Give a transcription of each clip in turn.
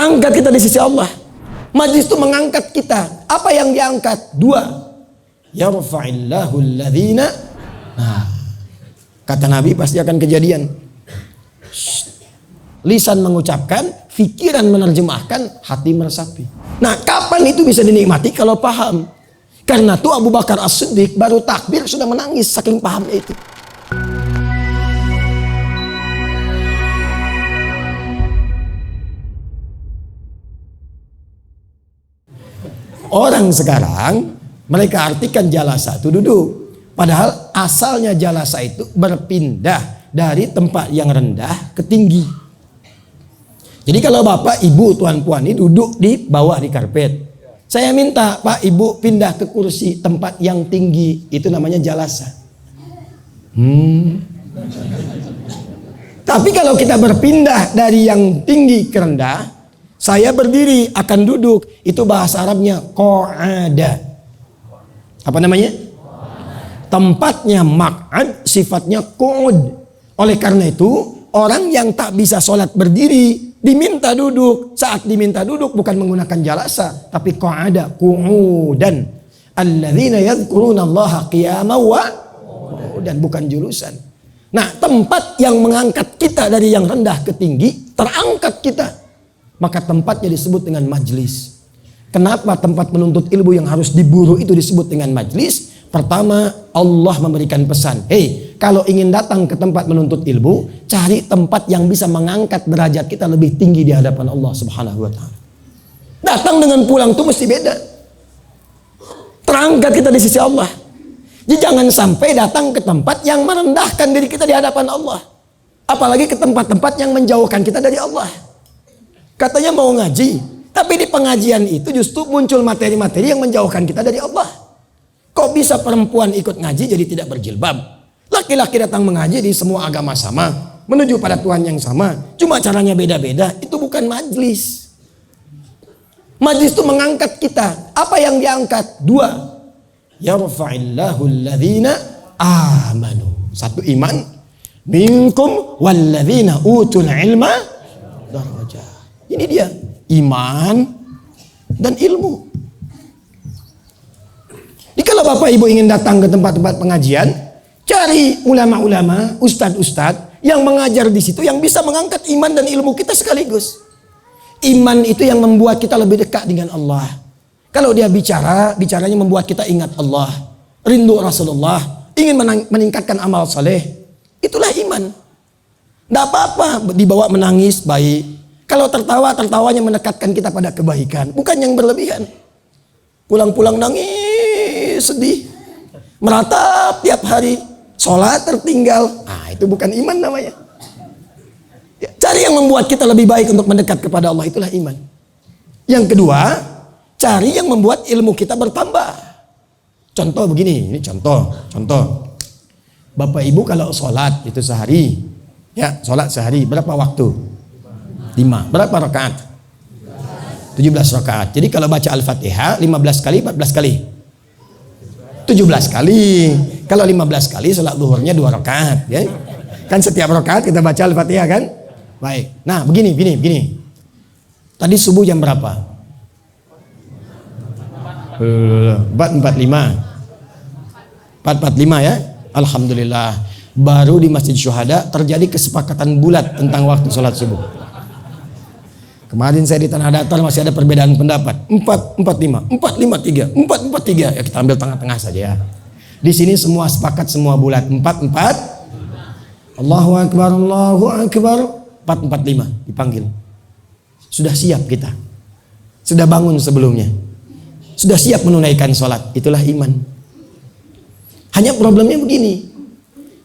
Terangkat kita di sisi Allah. Majlis itu mengangkat kita. Apa yang diangkat? Dua. Yarfa'illahu alladhina. Nah, kata Nabi pasti akan kejadian. Lisan mengucapkan, pikiran menerjemahkan, hati meresapi. Nah, kapan itu bisa dinikmati? Kalau paham. Karena itu Abu Bakar As-Siddiq baru takbir sudah menangis saking pahamnya itu. Orang sekarang mereka artikan jalasa itu duduk. Padahal asalnya jalasa itu berpindah dari tempat yang rendah ke tinggi. Jadi kalau bapak, ibu, tuan, puan ini duduk di bawah di karpet. Saya minta pak, ibu pindah ke kursi tempat yang tinggi. Itu namanya jalasa. Tapi kalau kita berpindah dari yang tinggi ke rendah, saya berdiri akan duduk, itu bahasa Arabnya qa'ada. Apa namanya? Tempatnya maq'ad, sifatnya qu'ud. Oleh karena itu, orang yang tak bisa sholat berdiri diminta duduk. Saat diminta duduk bukan menggunakan jalasa, tapi qa'ada, qu'udan. Alladzina yadhkurunallaha qiyaman wa qu'udan, bukan julusan. Nah, tempat yang mengangkat kita dari yang rendah ke tinggi, terangkat kita. Maka tempatnya disebut dengan majlis. Kenapa tempat menuntut ilmu yang harus diburu itu disebut dengan majlis? Pertama, Allah memberikan pesan. Hei, kalau ingin datang ke tempat menuntut ilmu, cari tempat yang bisa mengangkat derajat kita lebih tinggi di hadapan Allah Subhanahu wa ta'ala. Datang dengan pulang itu mesti beda. Terangkat kita di sisi Allah. Jadi jangan sampai datang ke tempat yang merendahkan diri kita di hadapan Allah. Apalagi ke tempat-tempat yang menjauhkan kita dari Allah. Katanya mau ngaji, tapi di pengajian itu justru muncul materi-materi yang menjauhkan kita dari Allah. Kok bisa perempuan ikut ngaji jadi tidak berjilbab? Laki-laki datang mengaji di semua agama sama, menuju pada Tuhan yang sama, cuma caranya beda-beda. Itu bukan majlis. Majlis itu mengangkat kita. Apa yang diangkat? Dua. Yarfa'illahu alladhina amanu. Satu, iman. Minkum walladhina utul ilma darajah. Ini dia, iman dan ilmu. Jadi kalau bapak ibu ingin datang ke tempat-tempat pengajian, cari ulama-ulama, ustadz-ustadz yang mengajar di situ, yang bisa mengangkat iman dan ilmu kita sekaligus. Iman itu yang membuat kita lebih dekat dengan Allah. Kalau dia bicaranya membuat kita ingat Allah, rindu Rasulullah, ingin meningkatkan amal saleh. Itulah iman. Tidak apa-apa dibawa menangis, baik. Kalau tertawanya mendekatkan kita pada kebaikan, bukan yang berlebihan. Pulang-pulang nangis, sedih, meratap tiap hari, sholat tertinggal. Itu bukan iman namanya. Cari yang membuat kita lebih baik untuk mendekat kepada Allah, itulah iman. Yang kedua, cari yang membuat ilmu kita bertambah. Contoh begini, ini contoh. Bapak ibu kalau sholat itu sehari, ya sholat sehari berapa waktu? 5. Berapa rakaat? 17 rakaat. Jadi kalau baca Al-Fatihah 15 kali, 14 kali. 17 kali. Kalau 15 kali salat zuhurnya 2 rakaat, ya. Kan setiap rakaat kita baca Al-Fatihah kan? Baik. Nah, begini. Tadi subuh jam berapa? 4:45 ya. Alhamdulillah. Baru di Masjid Syuhada terjadi kesepakatan bulat tentang waktu salat subuh. Kemarin saya di Tanah Datar masih ada perbedaan pendapat. 4:45, 4:53, 4:43. Ya kita ambil tengah-tengah saja ya. Di sini semua sepakat, semua bulat. 4:4. Allahu Akbar, Allahu Akbar. 4:45 dipanggil. Sudah siap kita. Sudah bangun sebelumnya. Sudah siap menunaikan sholat. Itulah iman. Hanya problemnya begini.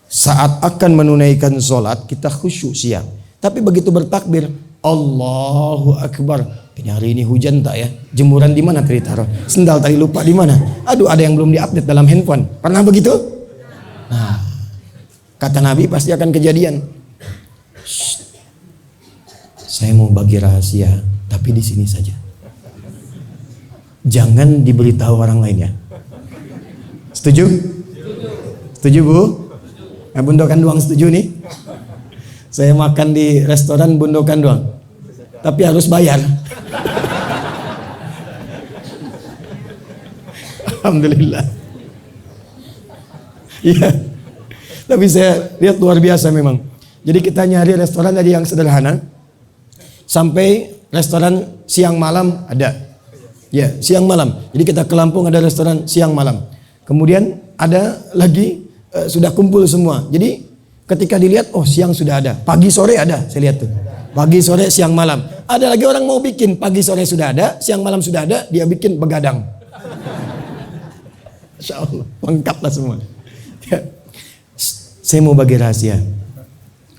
Saat akan menunaikan sholat kita khusyuk siap. Tapi begitu bertakbir, Allahu Akbar. Ini hari ini hujan tak ya? Jemuran di mana tadi taruh? Sendal tadi lupa di mana? Aduh, ada yang belum diupdate dalam handphone. Pernah begitu? Nah, kata Nabi pasti akan kejadian. Saya mau bagi rahasia, tapi di sini saja. Jangan diberitahu orang lain ya. Setuju? Setuju Bu? Bundokan doang setuju nih? Saya makan di restoran bundokan doang. Tapi harus bayar. Alhamdulillah. Iya. Tapi saya lihat luar biasa memang. Jadi kita nyari restoran dari yang sederhana sampai restoran siang malam ada. Ya, siang malam. Jadi kita ke Lampung ada restoran siang malam. Kemudian ada lagi sudah kumpul semua. Jadi ketika dilihat, oh siang sudah ada, pagi sore ada, saya lihat tuh. Pagi sore siang malam. Ada lagi orang mau bikin, pagi sore sudah ada, siang malam sudah ada, dia bikin begadang. Insya Allah, lengkaplah semua. Ya. Saya mau bagi rahasia.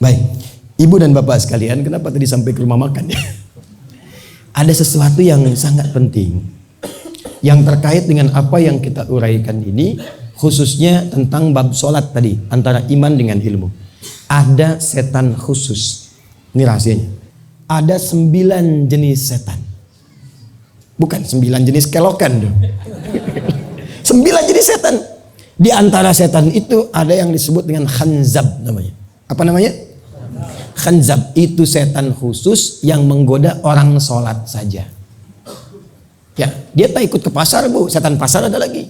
Baik, ibu dan bapak sekalian, kenapa tadi sampai ke rumah makan ya? Ada sesuatu yang sangat penting yang terkait dengan apa yang kita uraikan ini, khususnya tentang bab sholat tadi, antara iman dengan ilmu. Ada setan khusus. Ini rahasianya. Ada 9 jenis setan. Bukan 9 jenis kelokan dong. 9 jenis setan. Di antara setan itu ada yang disebut dengan khanzab namanya. Apa namanya? Khanzab itu setan khusus yang menggoda orang sholat saja. Ya, dia tak ikut ke pasar bu, setan pasar ada lagi.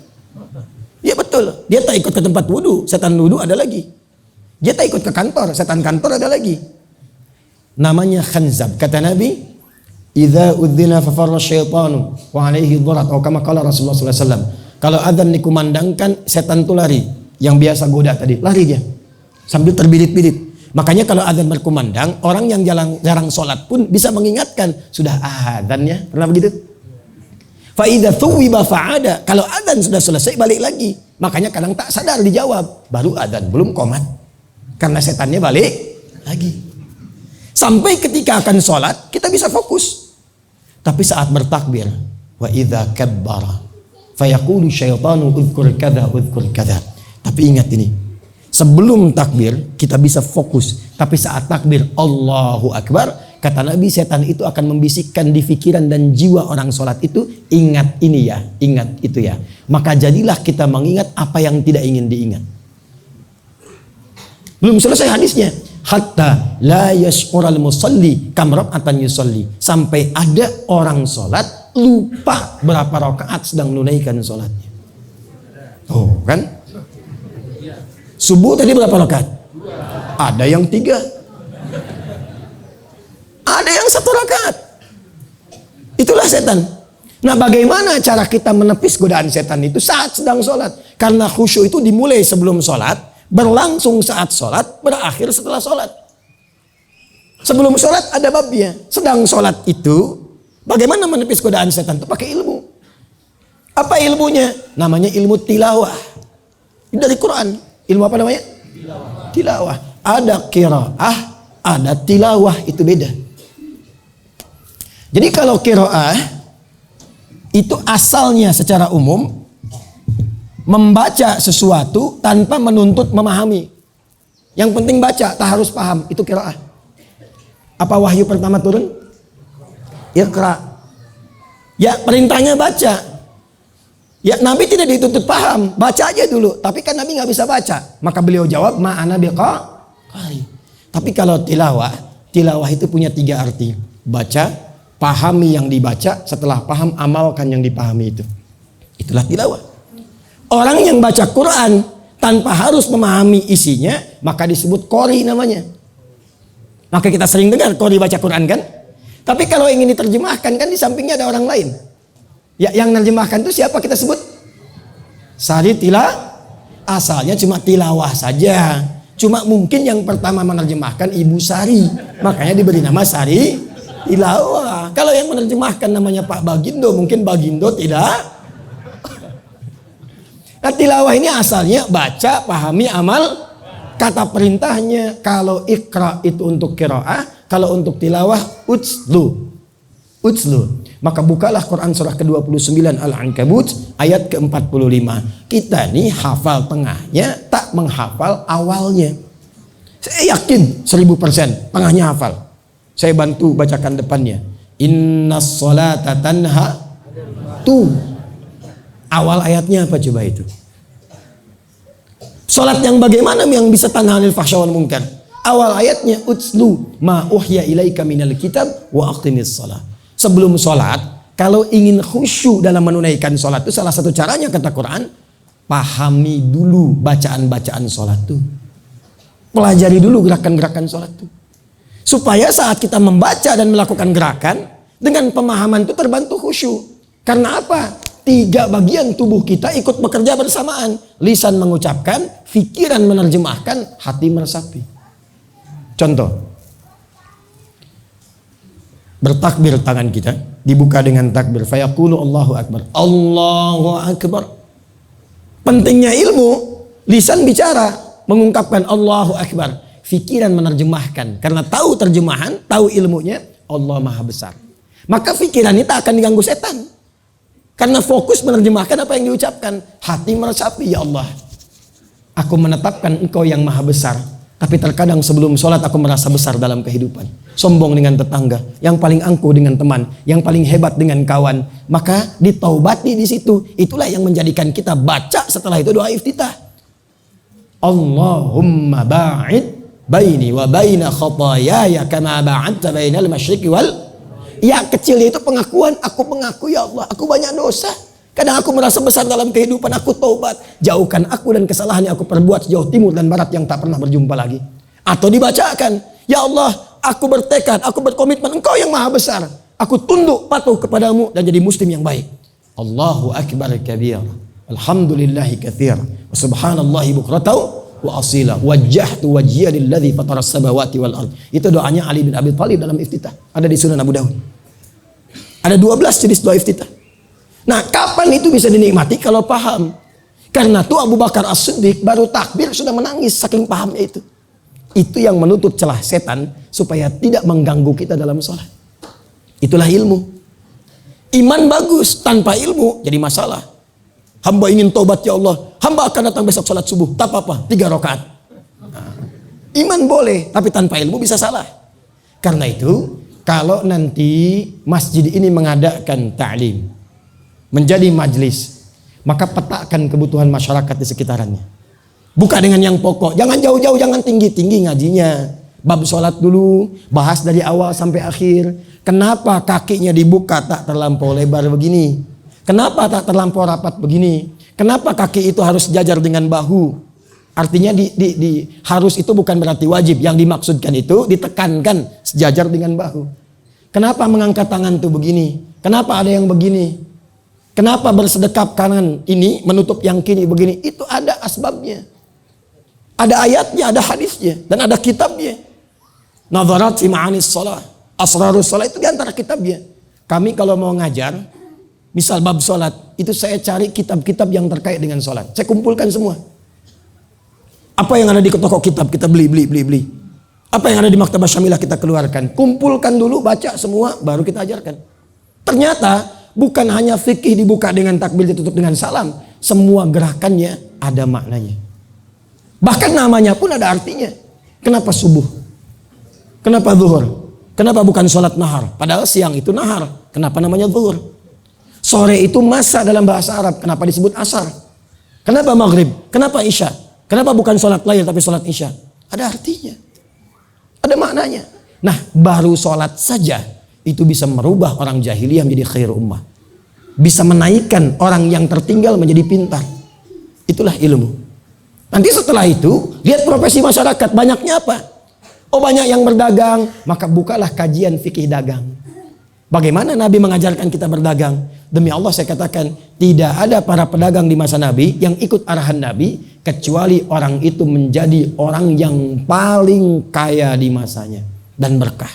Ya betul, dia tak ikut ke tempat wudu, setan wudu ada lagi. Dia tak ikut ke kantor, setan kantor ada lagi. Namanya khanzab. Kata Nabi, "Idza udzina fa farra syaitanu wa alaihi dharat," atau kama qala Rasulullah sallallahu alaihi wasallam. Kalau adzan dikumandangkan, setan itu lari. Yang biasa goda tadi, lari dia. Sambil terbirit-birit. Makanya kalau adzan berkumandang, orang yang jarang sholat pun bisa mengingatkan, sudah adzan ya. Pernah begitu? Fa idza thuwiba fa'ada. Kalau adzan sudah selesai balik lagi. Makanya kadang tak sadar dijawab, baru adzan, belum qomat. Karena setannya balik lagi. Sampai ketika akan sholat, kita bisa fokus. Tapi saat bertakbir, wa idza kabbara fayaqulu syaitanu udhkur kadza udhkur kadza. Tapi ingat ini, sebelum takbir kita bisa fokus, tapi saat takbir Allahu Akbar, kata Nabi, setan itu akan membisikkan di pikiran dan jiwa orang sholat itu, ingat ini ya, ingat itu ya. Maka jadilah kita mengingat apa yang tidak ingin diingat. Belum selesai hadisnya. Hatta la yash'ural musalli kam raka'atan yusalli. Sampai ada orang sholat lupa berapa rakaat sedang menunaikan sholatnya. Oh kan? Subuh tadi berapa rakaat? Ada yang 3. Ada yang 1 rakaat. Itulah setan. Nah, bagaimana cara kita menepis godaan setan itu saat sedang sholat? Karena khusyuk itu dimulai sebelum sholat, berlangsung saat sholat, berakhir setelah sholat. Sebelum sholat ada babnya. Sedang sholat itu, bagaimana menepis godaan setan itu? Pakai ilmu. Apa ilmunya? Namanya ilmu tilawah. Ini dari Quran. Ilmu apa namanya? Tilawah. Ada qiraah, ada tilawah, itu beda. Jadi kalau qiraah itu asalnya secara umum membaca sesuatu tanpa menuntut memahami. Yang penting baca, tak harus paham, itu qiraah. Apa wahyu pertama turun? Iqra. Ya, perintahnya baca. Ya, Nabi tidak dituntut paham, baca aja dulu. Tapi kan Nabi nggak bisa baca, maka beliau jawab ma'ana biqari. Tapi kalau tilawah, tilawah itu punya 3 arti. Baca, pahami yang dibaca, setelah paham amalkan yang dipahami itu. Itulah tilawah. Orang yang baca Quran tanpa harus memahami isinya, maka disebut qori namanya. Maka kita sering dengar qori baca Quran kan? Tapi kalau ingin diterjemahkan kan di sampingnya ada orang lain. Ya, yang menerjemahkan itu siapa kita sebut? Sari asalnya cuma tilawah saja. Cuma mungkin yang pertama menerjemahkan Ibu Sari, makanya diberi nama Sari Tilawah. Kalau yang menerjemahkan namanya Pak Bagindo, mungkin Bagindo tidak. Nah, tilawah ini asalnya baca, pahami, amal. Kata perintahnya, kalau ikra itu untuk qiraah, kalau untuk tilawah utslu. Maka bukalah Quran surah ke-29 Al-Ankabut ayat ke-45. Kita nih hafal tengahnya, tak menghafal awalnya. Saya yakin 1000% tengahnya hafal. Saya bantu bacakan depannya. Innas sholata tanha. Tuh. Awal ayatnya apa coba itu? Sholat yang bagaimana yang bisa tanha anil fahsya wal munkar? Awal ayatnya utslu ma uhya ilaika minal kitab wa aqimis shalah. Sebelum sholat, kalau ingin khusyuk dalam menunaikan sholat itu salah satu caranya kata Quran, pahami dulu bacaan-bacaan sholat itu. Pelajari dulu gerakan-gerakan sholat itu. Supaya saat kita membaca dan melakukan gerakan, dengan pemahaman itu terbantu khusyuk. Karena apa? 3 bagian tubuh kita ikut bekerja bersamaan. Lisan mengucapkan, pikiran menerjemahkan, hati meresapi. Contoh, bertakbir tangan kita dibuka dengan takbir. Fayaqulu Allahu Akbar. Allahu Akbar. Pentingnya ilmu, lisan bicara, mengungkapkan Allahu Akbar. Pikiran menerjemahkan. Karena tahu terjemahan, tahu ilmunya, Allah Maha Besar. Maka pikiran itu akan diganggu setan. Karena fokus menerjemahkan apa yang diucapkan. Hati meresapi, ya Allah, aku menetapkan Engkau yang Maha Besar. Tapi terkadang sebelum sholat aku merasa besar dalam kehidupan. Sombong dengan tetangga, yang paling angkuh dengan teman, yang paling hebat dengan kawan. Maka ditaubati di situ. Itulah yang menjadikan kita baca setelah itu doa iftitah. Allahumma ba'id baini wa baina khatayaya kama ba'adta bainal masyriqi wal. Ya kecilnya itu pengakuan, aku mengaku ya Allah, aku banyak dosa. Kadang aku merasa besar dalam kehidupan, aku taubat. Jauhkan aku dan kesalahan yang aku perbuat sejauh timur dan barat yang tak pernah berjumpa lagi. Atau dibacakan, ya Allah, aku bertekad, aku berkomitmen, Engkau yang Maha Besar. Aku tunduk patuh kepadamu dan jadi muslim yang baik. Allahu Akbar kabir. Alhamdulillahi katsir. Wa subhanallahi bukratan wa asila. Wajjahtu wajhiya lilladzi fatara as-samawati wal ard. Itu doanya Ali bin Abi Thalib dalam iftitah. Ada di Sunan Abu Dawud. Ada 12 jenis doa iftitah. Nah, kapan itu bisa dinikmati? Kalau paham. Karena tuh Abu Bakar As-Siddiq baru takbir sudah menangis saking pahamnya itu. Itu yang menutup celah setan supaya tidak mengganggu kita dalam sholat. Itulah ilmu. Iman bagus tanpa ilmu jadi masalah. Hamba ingin tobat ya Allah. Hamba akan datang besok sholat subuh. Tak apa-apa, 3 rakaat. Nah, iman boleh, tapi tanpa ilmu bisa salah. Karena itu, kalau nanti masjid ini mengadakan ta'lim, menjadi majlis, maka petakan kebutuhan masyarakat di sekitarannya. Buka dengan yang pokok, jangan jauh-jauh, jangan tinggi-tinggi ngajinya. Bab sholat dulu, bahas dari awal sampai akhir. Kenapa kakinya dibuka tak terlampau lebar begini? Kenapa tak terlampau rapat begini? Kenapa kaki itu harus sejajar dengan bahu? Artinya harus itu bukan berarti wajib. Yang dimaksudkan itu ditekankan sejajar dengan bahu. Kenapa mengangkat tangan tuh begini? Kenapa ada yang begini? Kenapa bersedekap kanan ini menutup yang kiri begini? Itu ada asbabnya. Ada ayatnya, ada hadisnya, dan ada kitabnya. Nadharat fi ma'anis shalah, asrarus shalah itu di antara kitabnya. Kami kalau mau ngajar, misal bab sholat, itu saya cari kitab-kitab yang terkait dengan sholat. Saya kumpulkan semua. Apa yang ada di toko kitab kita beli. Apa yang ada di Maktabah Syamilah kita keluarkan. Kumpulkan dulu, baca semua, baru kita ajarkan. Ternyata bukan hanya fikih dibuka dengan takbir ditutup dengan salam. Semua gerakannya ada maknanya. Bahkan namanya pun ada artinya. Kenapa subuh? Kenapa zuhur? Kenapa bukan sholat nahar? Padahal siang itu nahar. Kenapa namanya zuhur? Sore itu masa dalam bahasa Arab. Kenapa disebut asar? Kenapa maghrib? Kenapa isya? Kenapa bukan sholat lail tapi sholat isya? Ada artinya. Ada maknanya. Nah, baru sholat saja itu bisa merubah orang jahiliyah menjadi khair ummah. Bisa menaikkan orang yang tertinggal menjadi pintar. Itulah ilmu. Nanti setelah itu, lihat profesi masyarakat. Banyaknya apa? Oh, banyak yang berdagang. Maka bukalah kajian fikih dagang. Bagaimana Nabi mengajarkan kita berdagang? Demi Allah saya katakan, tidak ada para pedagang di masa Nabi yang ikut arahan Nabi, kecuali orang itu menjadi orang yang paling kaya di masanya. Dan berkah.